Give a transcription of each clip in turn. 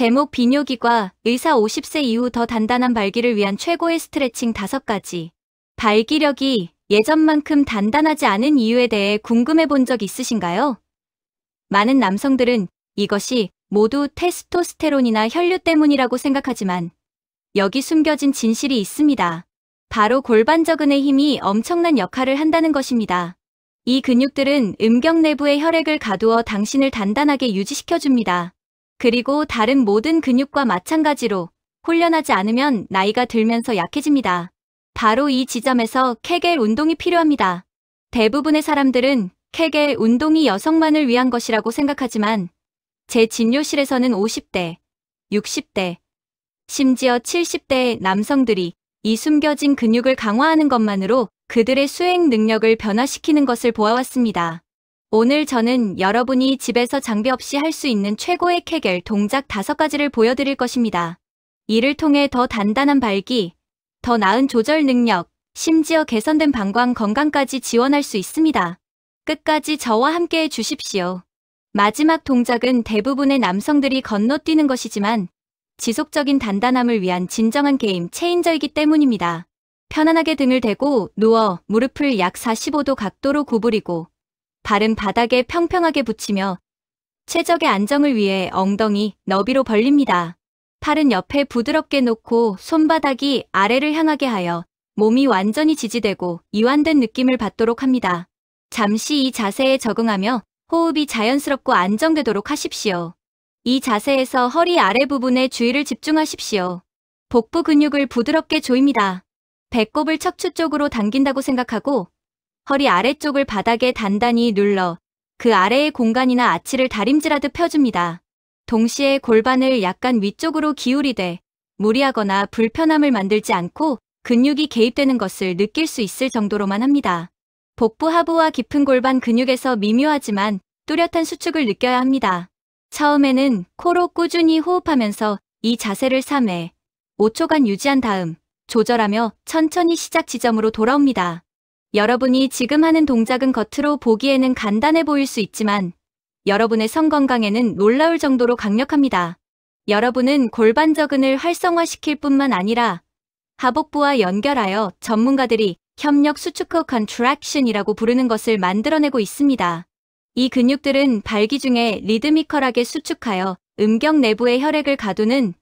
제목 비뇨기과 의사 50세 이후 더 단단한 발기를 위한 최고의 스트레칭 5가지. 발기력이 예전만큼 단단하지 않은 이유에 대해 궁금해 본 적 있으신가요? 많은 남성들은 이것이 모두 테스토스테론이나 혈류 때문이라고 생각하지만 여기 숨겨진 진실이 있습니다. 바로 골반저근의 힘이 엄청난 역할을 한다는 것입니다. 이 근육들은 음경 내부의 혈액을 가두어 당신을 단단하게 유지시켜줍니다. 그리고 다른 모든 근육과 마찬가지로 훈련하지 않으면 나이가 들면서 약해집니다. 바로 이 지점에서 케겔 운동이 필요합니다. 대부분의 사람들은 케겔 운동이 여성만을 위한 것이라고 생각하지만 제 진료실에서는 50대, 60대, 심지어 70대의 남성들이 이 숨겨진 근육을 강화하는 것만으로 그들의 수행 능력을 변화시키는 것을 보아왔습니다. 오늘 저는 여러분이 집에서 장비 없이 할 수 있는 최고의 케겔 동작 5가지를 보여드릴 것입니다. 이를 통해 더 단단한 발기, 더 나은 조절 능력, 심지어 개선된 방광 건강까지 지원할 수 있습니다. 끝까지 저와 함께 해주십시오. 마지막 동작은 대부분의 남성들이 건너뛰는 것이지만 지속적인 단단함을 위한 진정한 게임 체인저이기 때문입니다. 편안하게 등을 대고 누워 무릎을 약 45도 각도로 구부리고 발은 바닥에 평평하게 붙이며 최적의 안정을 위해 엉덩이 너비로 벌립니다. 팔은 옆에 부드럽게 놓고 손바닥이 아래를 향하게 하여 몸이 완전히 지지되고 이완된 느낌을 받도록 합니다. 잠시 이 자세에 적응하며 호흡이 자연스럽고 안정되도록 하십시오. 이 자세에서 허리 아래 부분에 주의를 집중하십시오. 복부 근육을 부드럽게 조입니다. 배꼽을 척추 쪽으로 당긴다고 생각하고 허리 아래쪽을 바닥에 단단히 눌러 그 아래의 공간이나 아치를 다림질하듯 펴줍니다. 동시에 골반을 약간 위쪽으로 기울이되 무리하거나 불편함을 만들지 않고 근육이 개입되는 것을 느낄 수 있을 정도로만 합니다. 복부 하부와 깊은 골반 근육에서 미묘하지만 뚜렷한 수축을 느껴야 합니다. 처음에는 코로 꾸준히 호흡하면서 이 자세를 3회, 5초간 유지한 다음 조절하며 천천히 시작 지점으로 돌아옵니다. 여러분이 지금 하는 동작은 겉으로 보기에는 간단해 보일 수 있지만 여러분의 성 건강에는 놀라울 정도로 강력합니다. 여러분은 골반저근을 활성화시킬 뿐만 아니라 하복부와 연결하여 전문가들이 협력 수축 컨트랙션이라고 부르는 것을 만들어내고 있습니다. 이 근육들은 발기 중에 리드미컬하게 수축하여 음경 내부의 혈액을 가두는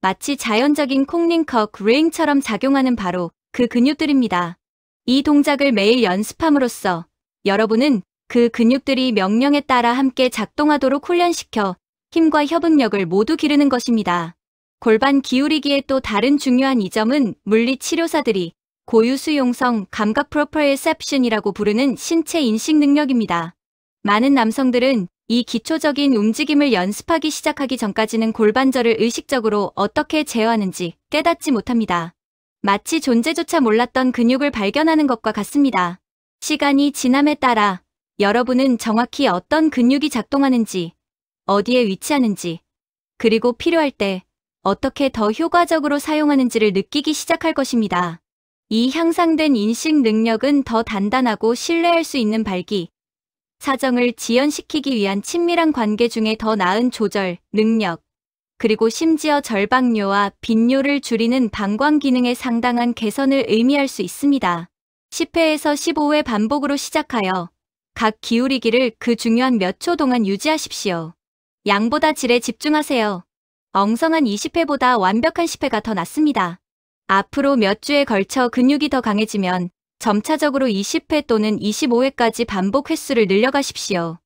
마치 자연적인 콩링커 링처럼 작용하는 바로 그 근육들입니다. 이 동작을 매일 연습함으로써 여러분은 그 근육들이 명령에 따라 함께 작동하도록 훈련시켜 힘과 협응력을 모두 기르는 것입니다. 골반 기울이기의 또 다른 중요한 이점은 물리치료사들이 고유 수용성 감각 프로프리셉션이라고 부르는 신체 인식 능력입니다. 많은 남성들은 이 기초적인 움직임을 연습하기 시작하기 전까지는 골반절을 의식적으로 어떻게 제어하는지 깨닫지 못합니다. 마치 존재조차 몰랐던 근육을 발견하는 것과 같습니다. 시간이 지남에 따라 여러분은 정확히 어떤 근육이 작동하는지, 어디에 위치하는지, 그리고 필요할 때 어떻게 더 효과적으로 사용하는지를 느끼기 시작할 것입니다. 이 향상된 인식 능력은 더 단단하고 신뢰할 수 있는 발기, 사정을 지연시키기 위한 친밀한 관계 중에 더 나은 조절, 능력, 그리고 심지어 절박뇨와 빈뇨를 줄이는 방광 기능의 상당한 개선을 의미할 수 있습니다. 10회에서 15회 반복으로 시작하여 각 기울이기를 그 중요한 몇 초 동안 유지하십시오. 양보다 질에 집중하세요. 엉성한 20회보다 완벽한 10회가 더 낫습니다. 앞으로 몇 주에 걸쳐 근육이 더 강해지면 점차적으로 20회 또는 25회까지 반복 횟수를 늘려가십시오.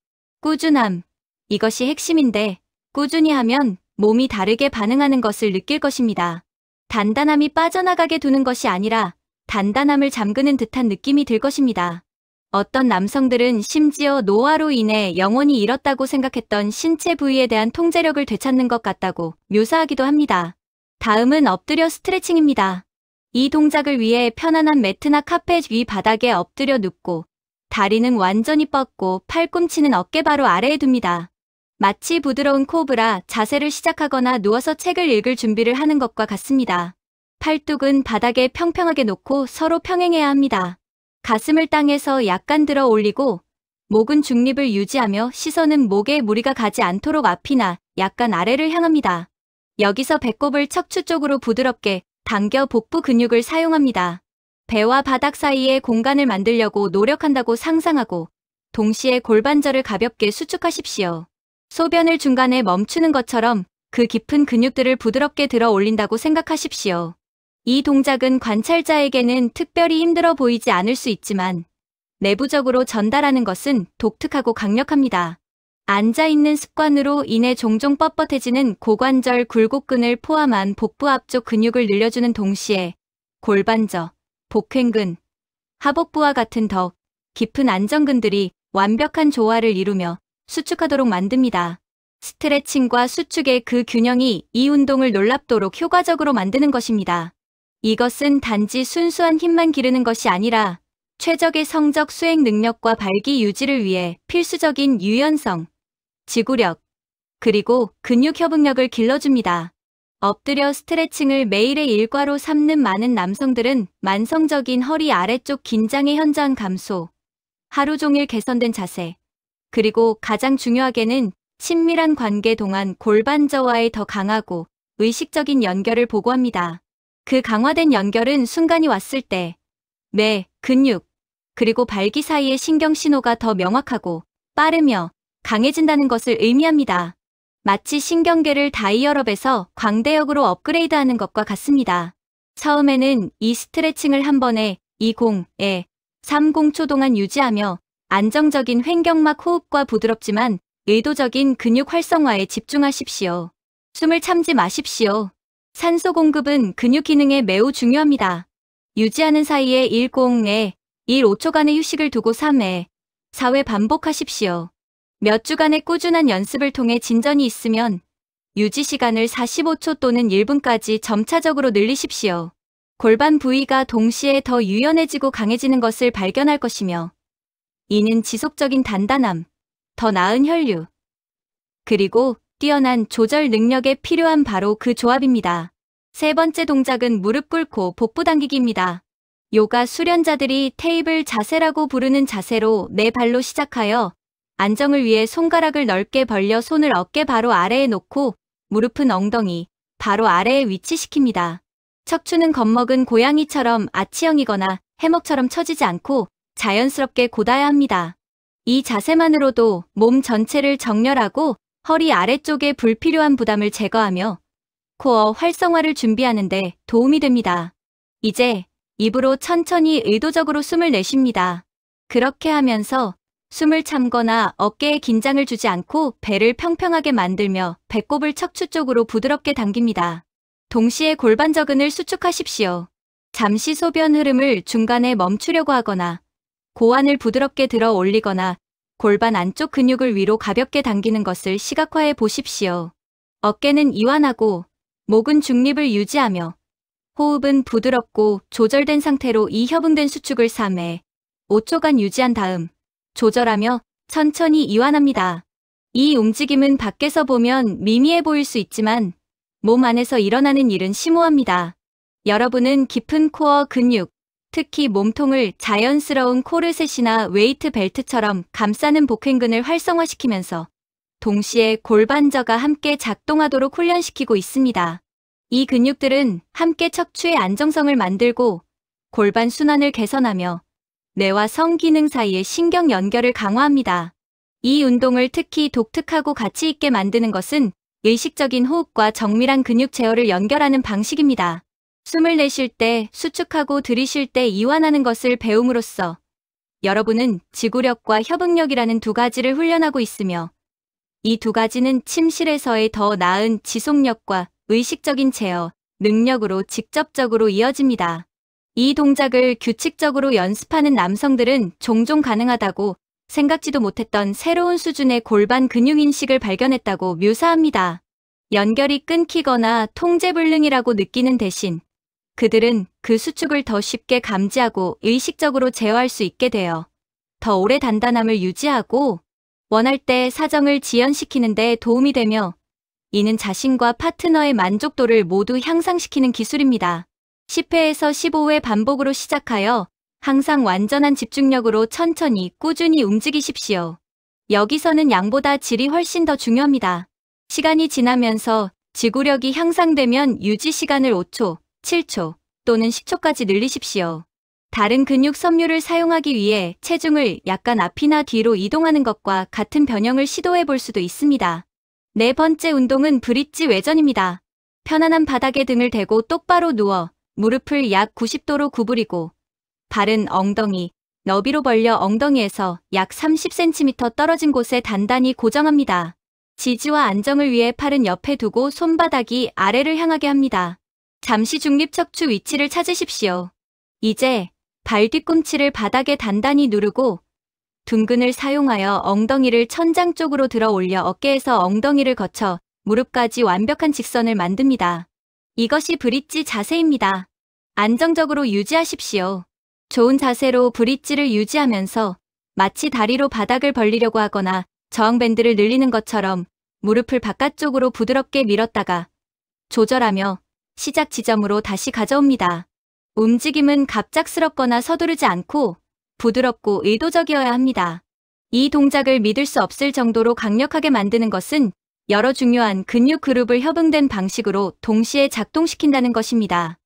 꾸준함. 이것이 핵심인데 꾸준히 하면 몸이 다르게 반응하는 것을 느낄 것입니다. 단단함이 빠져나가게 두는 것이 아니라 단단함을 잠그는 듯한 느낌이 들 것입니다. 어떤 남성들은 심지어 노화로 인해 영원히 잃었다고 생각했던 신체 부위에 대한 통제력을 되찾는 것 같다고 묘사하기도 합니다. 다음은 엎드려 스트레칭입니다. 이 동작을 위해 편안한 매트나 카펫 위 바닥에 엎드려 눕고 다리는 완전히 뻗고 팔꿈치는 어깨 바로 아래에 둡니다. 마치 부드러운 코브라 자세를 시작하거나 누워서 책을 읽을 준비를 하는 것과 같습니다. 팔뚝은 바닥에 평평하게 놓고 서로 평행해야 합니다. 가슴을 땅에서 약간 들어 올리고 목은 중립을 유지하며 시선은 목에 무리가 가지 않도록 앞이나 약간 아래를 향합니다. 여기서 배꼽을 척추 쪽으로 부드럽게 당겨 복부 근육을 사용합니다. 배와 바닥 사이에 공간을 만들려고 노력한다고 상상하고 동시에 골반절을 가볍게 수축하십시오. 소변을 중간에 멈추는 것처럼 그 깊은 근육들을 부드럽게 들어 올린다고 생각하십시오. 이 동작은 관찰자에게는 특별히 힘들어 보이지 않을 수 있지만 내부적으로 전달하는 것은 독특하고 강력합니다. 앉아있는 습관으로 인해 종종 뻣뻣해지는 고관절 굴곡근을 포함한 복부 앞쪽 근육을 늘려주는 동시에 골반저, 복횡근, 하복부와 같은 더 깊은 안정근들이 완벽한 조화를 이루며 수축하도록 만듭니다. 스트레칭과 수축의 그 균형이 이 운동을 놀랍도록 효과적으로 만드는 것입니다. 이것은 단지 순수한 힘만 기르는 것이 아니라 최적의 성적 수행 능력과 발기 유지를 위해 필수적인 유연성, 지구력, 그리고 근육 협응력을 길러줍니다. 엎드려 스트레칭을 매일의 일과로 삼는 많은 남성들은 만성적인 허리 아래쪽 긴장의 현저한 감소, 하루 종일 개선된 자세, 그리고 가장 중요하게는 친밀한 관계 동안 골반저와의 더 강하고 의식적인 연결을 보고합니다. 그 강화된 연결은 순간이 왔을 때 뇌, 근육, 그리고 발기 사이의 신경 신호가 더 명확하고 빠르며 강해진다는 것을 의미합니다. 마치 신경계를 다이얼업에서 광대역으로 업그레이드하는 것과 같습니다. 처음에는 이 스트레칭을 한 번에 20에 30초 동안 유지하며 안정적인 횡격막 호흡과 부드럽지만 의도적인 근육 활성화에 집중하십시오. 숨을 참지 마십시오. 산소 공급은 근육 기능에 매우 중요합니다. 유지하는 사이에 10에 5초간의 휴식을 두고 3회, 4회 반복하십시오. 몇 주간의 꾸준한 연습을 통해 진전이 있으면 유지 시간을 45초 또는 1분까지 점차적으로 늘리십시오. 골반 부위가 동시에 더 유연해지고 강해지는 것을 발견할 것이며 이는 지속적인 단단함, 더 나은 혈류, 그리고 뛰어난 조절 능력에 필요한 바로 그 조합입니다. 세 번째 동작은 무릎 꿇고 복부 당기기입니다. 요가 수련자들이 테이블 자세라고 부르는 자세로 네 발로 시작하여 안정을 위해 손가락을 넓게 벌려 손을 어깨 바로 아래에 놓고 무릎은 엉덩이 바로 아래에 위치시킵니다. 척추는 겁먹은 고양이처럼 아치형이거나 해먹처럼 처지지 않고 자연스럽게 곧아야 합니다. 이 자세만으로도 몸 전체를 정렬하고 허리 아래쪽에 불필요한 부담을 제거하며 코어 활성화를 준비하는 데 도움이 됩니다. 이제 입으로 천천히 의도적으로 숨을 내쉽니다. 그렇게 하면서 숨을 참거나 어깨에 긴장을 주지 않고 배를 평평하게 만들며 배꼽을 척추 쪽으로 부드럽게 당깁니다. 동시에 골반저근을 수축하십시오. 잠시 소변 흐름을 중간에 멈추려고 하거나 고환을 부드럽게 들어 올리거나 골반 안쪽 근육을 위로 가볍게 당기는 것을 시각화해 보십시오. 어깨는 이완하고 목은 중립을 유지하며 호흡은 부드럽고 조절된 상태로 이 협응된 수축을 3회, 5초간 유지한 다음 조절하며 천천히 이완합니다. 이 움직임은 밖에서 보면 미미해 보일 수 있지만 몸 안에서 일어나는 일은 심오합니다. 여러분은 깊은 코어 근육, 특히 몸통을 자연스러운 코르셋이나 웨이트 벨트처럼 감싸는 복횡근을 활성화시키면서 동시에 골반저가 함께 작동하도록 훈련시키고 있습니다. 이 근육들은 함께 척추의 안정성을 만들고 골반 순환을 개선하며 뇌와 성기능 사이의 신경 연결을 강화합니다. 이 운동을 특히 독특하고 가치 있게 만드는 것은 의식적인 호흡과 정밀한 근육 제어를 연결하는 방식입니다. 숨을 내쉴 때 수축하고 들이쉴 때 이완하는 것을 배움으로써 여러분은 지구력과 협응력이라는 두 가지를 훈련하고 있으며 이 두 가지는 침실에서의 더 나은 지속력과 의식적인 제어, 능력으로 직접적으로 이어집니다. 이 동작을 규칙적으로 연습하는 남성들은 종종 가능하다고 생각지도 못했던 새로운 수준의 골반 근육인식을 발견했다고 묘사합니다. 연결이 끊기거나 통제불능이라고 느끼는 대신 그들은 그 수축을 더 쉽게 감지하고 의식적으로 제어할 수 있게 되어 더 오래 단단함을 유지하고 원할 때 사정을 지연시키는 데 도움이 되며 이는 자신과 파트너의 만족도를 모두 향상시키는 기술입니다. 10회에서 15회 반복으로 시작하여 항상 완전한 집중력으로 천천히 꾸준히 움직이십시오. 여기서는 양보다 질이 훨씬 더 중요합니다. 시간이 지나면서 지구력이 향상되면 유지 시간을 5초, 7초 또는 10초까지 늘리십시오. 다른 근육 섬유를 사용하기 위해 체중을 약간 앞이나 뒤로 이동하는 것과 같은 변형을 시도해 볼 수도 있습니다. 네 번째 운동은 브릿지 외전입니다. 편안한 바닥에 등을 대고 똑바로 누워 무릎을 약 90도로 구부리고 발은 엉덩이, 너비로 벌려 엉덩이에서 약 30cm 떨어진 곳에 단단히 고정합니다. 지지와 안정을 위해 팔은 옆에 두고 손바닥이 아래를 향하게 합니다. 잠시 중립척추 위치를 찾으십시오. 이제 발 뒤꿈치를 바닥에 단단히 누르고 둔근을 사용하여 엉덩이를 천장 쪽으로 들어 올려 어깨에서 엉덩이를 거쳐 무릎까지 완벽한 직선을 만듭니다. 이것이 브릿지 자세입니다. 안정적으로 유지하십시오. 좋은 자세로 브릿지를 유지하면서 마치 다리로 바닥을 벌리려고 하거나 저항밴드를 늘리는 것처럼 무릎을 바깥쪽으로 부드럽게 밀었다가 조절하며 시작 지점으로 다시 가져옵니다. 움직임은 갑작스럽거나 서두르지 않고 부드럽고 의도적이어야 합니다. 이 동작을 믿을 수 없을 정도로 강력하게 만드는 것은 여러 중요한 근육 그룹을 협응된 방식으로 동시에 작동시킨다는 것입니다.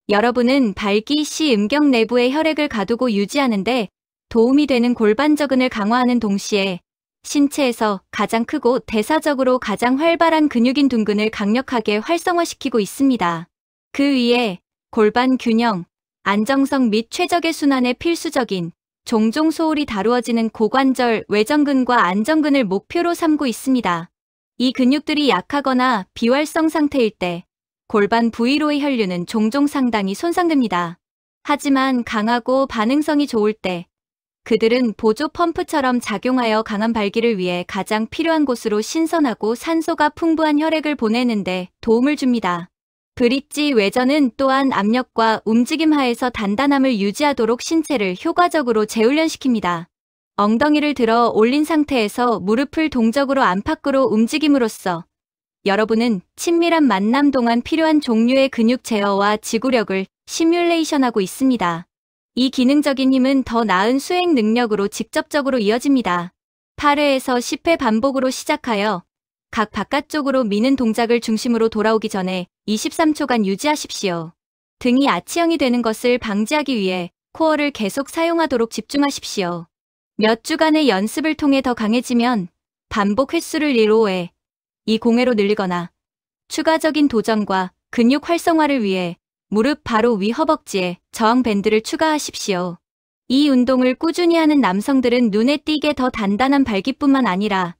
여러분은 발기 시 음경 내부의 혈액을 가두고 유지하는데 도움이 되는 골반저근을 강화하는 동시에 신체에서 가장 크고 대사적으로 가장 활발한 근육인 둔근을 강력하게 활성화시키고 있습니다. 그 위에 골반 균형, 안정성 및 최적의 순환에 필수적인 종종 소홀히 다루어지는 고관절 외전근과 안정근을 목표로 삼고 있습니다. 이 근육들이 약하거나 비활성 상태일 때 골반 부위로의 혈류는 종종 상당히 손상됩니다. 하지만 강하고 반응성이 좋을 때 그들은 보조 펌프처럼 작용하여 강한 발기를 위해 가장 필요한 곳으로 신선하고 산소가 풍부한 혈액을 보내는데 도움을 줍니다. 브릿지 외전은 또한 압력과 움직임 하에서 단단함을 유지하도록 신체를 효과적으로 재훈련시킵니다. 엉덩이를 들어 올린 상태에서 무릎을 동적으로 안팎으로 움직임으로써 여러분은 친밀한 만남 동안 필요한 종류의 근육 제어와 지구력을 시뮬레이션하고 있습니다. 이 기능적인 힘은 더 나은 수행 능력으로 직접적으로 이어집니다. 8회에서 10회 반복으로 시작하여 각 바깥쪽으로 미는 동작을 중심으로 돌아오기 전에 23초간 유지하십시오. 등이 아치형이 되는 것을 방지하기 위해 코어를 계속 사용하도록 집중하십시오. 몇 주간의 연습을 통해 더 강해지면 반복 횟수를 1~5회, 2~0회로 늘리거나 추가적인 도전과 근육 활성화를 위해 무릎 바로 위 허벅지에 저항 밴드를 추가하십시오. 이 운동을 꾸준히 하는 남성들은 눈에 띄게 더 단단한 발기뿐만 아니라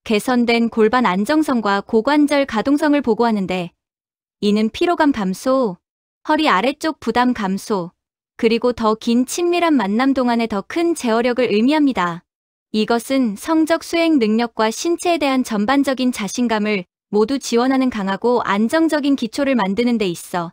개선된 골반 안정성과 고관절 가동성을 보고하는데 이는 피로감 감소, 허리 아래쪽 부담 감소, 그리고 더 긴 친밀한 만남 동안의 더 큰 제어력을 의미합니다. 이것은 성적 수행 능력과 신체에 대한 전반적인 자신감을 모두 지원하는 강하고 안정적인 기초를 만드는 데 있어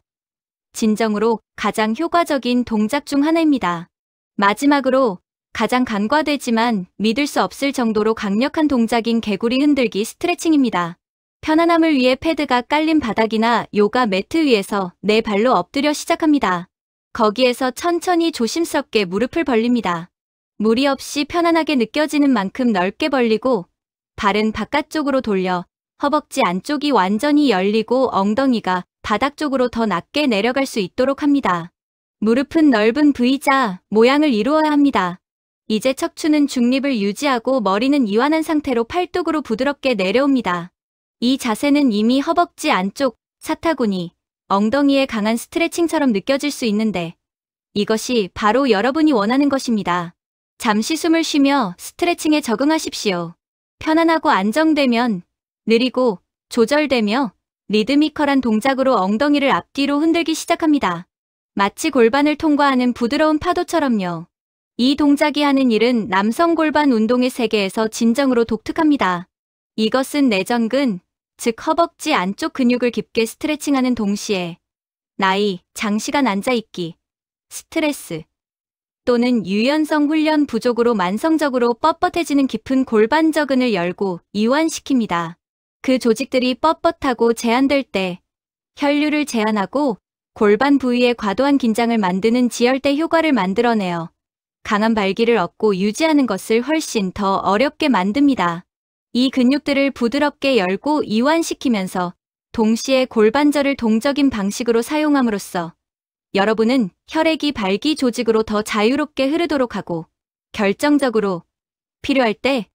진정으로 가장 효과적인 동작 중 하나입니다. 마지막으로 가장 간과되지만 믿을 수 없을 정도로 강력한 동작인 개구리 흔들기 스트레칭입니다. 편안함을 위해 패드가 깔린 바닥이나 요가 매트 위에서 네 발로 엎드려 시작합니다. 거기에서 천천히 조심스럽게 무릎을 벌립니다. 무리 없이 편안하게 느껴지는 만큼 넓게 벌리고 발은 바깥쪽으로 돌려 허벅지 안쪽이 완전히 열리고 엉덩이가 바닥 쪽으로 더 낮게 내려갈 수 있도록 합니다. 무릎은 넓은 V자 모양을 이루어야 합니다. 이제 척추는 중립을 유지하고 머리는 이완한 상태로 팔뚝으로 부드럽게 내려옵니다. 이 자세는 이미 허벅지 안쪽, 사타구니, 엉덩이의 강한 스트레칭처럼 느껴질 수 있는데 이것이 바로 여러분이 원하는 것입니다. 잠시 숨을 쉬며 스트레칭에 적응하십시오. 편안하고 안정되면 느리고 조절되며 리드미컬한 동작으로 엉덩이를 앞뒤로 흔들기 시작합니다. 마치 골반을 통과하는 부드러운 파도처럼요. 이 동작이 하는 일은 남성 골반 운동의 세계에서 진정으로 독특합니다. 이것은 내전근, 즉 허벅지 안쪽 근육을 깊게 스트레칭하는 동시에 나이, 장시간 앉아있기, 스트레스 또는 유연성 훈련 부족으로 만성적으로 뻣뻣해지는 깊은 골반저근을 열고 이완시킵니다. 그 조직들이 뻣뻣하고 제한될 때 혈류를 제한하고 골반 부위에 과도한 긴장을 만드는 지혈대 효과를 만들어내어 강한 발기를 얻고 유지하는 것을 훨씬 더 어렵게 만듭니다. 이 근육들을 부드럽게 열고 이완시키면서 동시에 골반절을 동적인 방식으로 사용함으로써 여러분은 혈액이 발기 조직으로 더 자유롭게 흐르도록 하고 결정적으로 필요할 때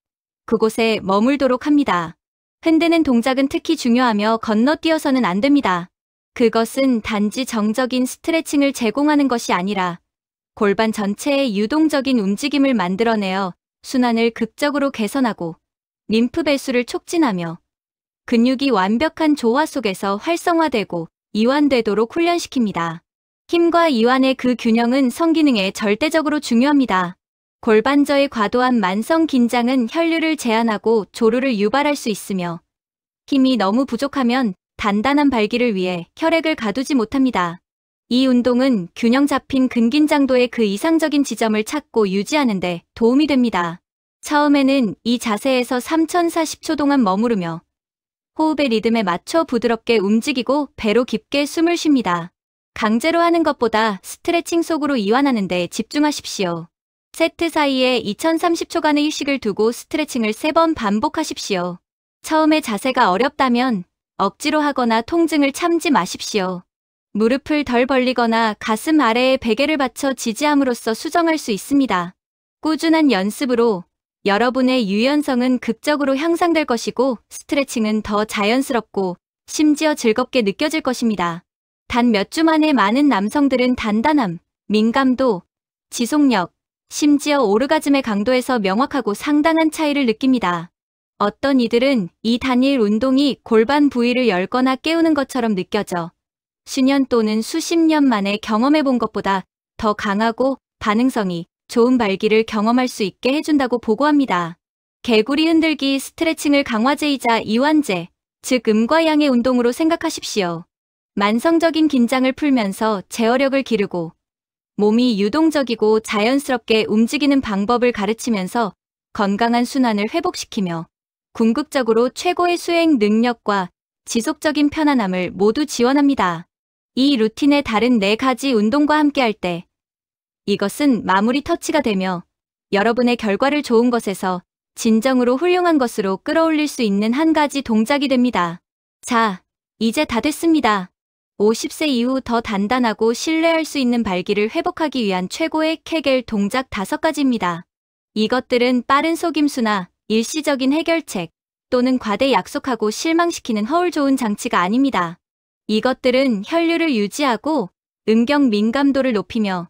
그곳에 머물도록 합니다. 흔드는 동작은 특히 중요하며 건너뛰어서는 안 됩니다. 그것은 단지 정적인 스트레칭을 제공하는 것이 아니라 골반 전체의 유동적인 움직임을 만들어내어 순환을 극적으로 개선하고 림프 배수를 촉진하며 근육이 완벽한 조화 속에서 활성화되고 이완되도록 훈련시킵니다. 힘과 이완의 그 균형은 성기능에 절대적으로 중요합니다. 골반저의 과도한 만성 긴장은 혈류를 제한하고 조루를 유발할 수 있으며 힘이 너무 부족하면 단단한 발기를 위해 혈액을 가두지 못합니다. 이 운동은 균형 잡힌 근긴장도의 그 이상적인 지점을 찾고 유지하는 데 도움이 됩니다. 처음에는 이 자세에서 3040초 동안 머무르며 호흡의 리듬에 맞춰 부드럽게 움직이고 배로 깊게 숨을 쉽니다. 강제로 하는 것보다 스트레칭 속으로 이완하는 데 집중하십시오. 세트 사이에 2030초간의 휴식을 두고 스트레칭을 3번 반복하십시오. 처음에 자세가 어렵다면 억지로 하거나 통증을 참지 마십시오. 무릎을 덜 벌리거나 가슴 아래에 베개를 받쳐 지지함으로써 수정할 수 있습니다. 꾸준한 연습으로 여러분의 유연성은 극적으로 향상될 것이고 스트레칭은 더 자연스럽고 심지어 즐겁게 느껴질 것입니다. 단 몇 주 만에 많은 남성들은 단단함, 민감도, 지속력, 심지어 오르가즘의 강도에서 명확하고 상당한 차이를 느낍니다. 어떤 이들은 이 단일 운동이 골반 부위를 열거나 깨우는 것처럼 느껴져 수년 또는 수십 년 만에 경험해본 것보다 더 강하고 반응성이 좋은 발기를 경험할 수 있게 해준다고 보고합니다. 개구리 흔들기 스트레칭을 강화제이자 이완제, 즉 음과 양의 운동으로 생각하십시오. 만성적인 긴장을 풀면서 제어력을 기르고 몸이 유동적이고 자연스럽게 움직이는 방법을 가르치면서 건강한 순환을 회복시키며 궁극적으로 최고의 수행 능력과 지속적인 편안함을 모두 지원합니다. 이 루틴의 다른 4가지 운동과 함께할 때 이것은 마무리 터치가 되며 여러분의 결과를 좋은 것에서 진정으로 훌륭한 것으로 끌어올릴 수 있는 한 가지 동작이 됩니다. 자, 이제 다 됐습니다. 50세 이후 더 단단하고 신뢰할 수 있는 발기를 회복하기 위한 최고의 케겔 동작 5가지입니다. 이것들은 빠른 속임수나 일시적인 해결책 또는 과대 약속하고 실망시키는 허울 좋은 장치가 아닙니다. 이것들은 혈류를 유지하고 음경 민감도를 높이며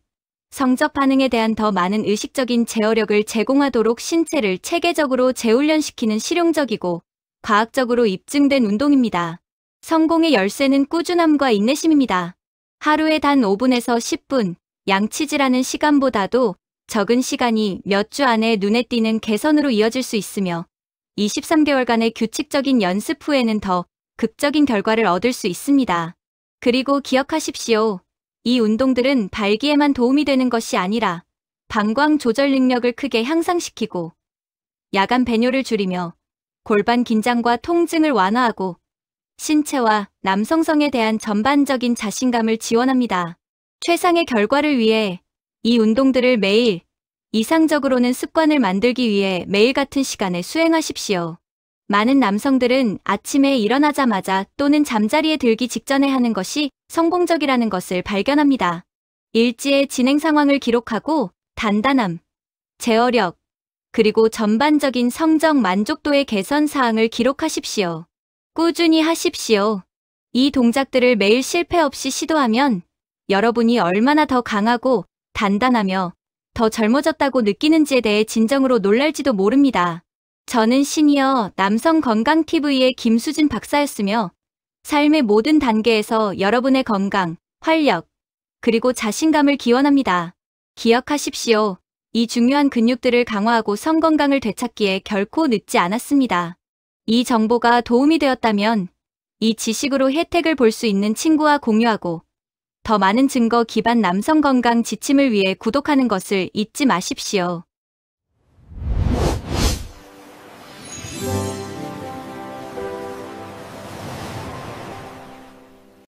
성적 반응에 대한 더 많은 의식적인 제어력을 제공하도록 신체를 체계적으로 재훈련시키는 실용적이고 과학적으로 입증된 운동입니다. 성공의 열쇠는 꾸준함과 인내심입니다. 하루에 단 5분에서 10분, 양치질하는 시간보다도 적은 시간이 몇 주 안에 눈에 띄는 개선으로 이어질 수 있으며 23개월간의 규칙적인 연습 후에는 더 극적인 결과를 얻을 수 있습니다. 그리고 기억하십시오. 이 운동들은 발기에만 도움이 되는 것이 아니라 방광 조절 능력을 크게 향상시키고 야간 배뇨를 줄이며 골반 긴장과 통증을 완화하고 신체와 남성성에 대한 전반적인 자신감을 지원합니다. 최상의 결과를 위해 이 운동들을 매일, 이상적으로는 습관을 만들기 위해 매일 같은 시간에 수행하십시오. 많은 남성들은 아침에 일어나자마자 또는 잠자리에 들기 직전에 하는 것이 성공적이라는 것을 발견합니다. 일지의 진행 상황을 기록하고 단단함, 제어력, 그리고 전반적인 성적 만족도의 개선 사항을 기록하십시오. 꾸준히 하십시오. 이 동작들을 매일 실패 없이 시도하면 여러분이 얼마나 더 강하고 단단하며 더 젊어졌다고 느끼는지에 대해 진정으로 놀랄지도 모릅니다. 저는 시니어 남성건강TV의 김수진 박사였으며 삶의 모든 단계에서 여러분의 건강, 활력, 그리고 자신감을 기원합니다. 기억하십시오. 이 중요한 근육들을 강화하고 성건강을 되찾기에 결코 늦지 않았습니다. 이 정보가 도움이 되었다면 이 지식으로 혜택을 볼 수 있는 친구와 공유하고 더 많은 증거 기반 남성 건강 지침을 위해 구독하는 것을 잊지 마십시오.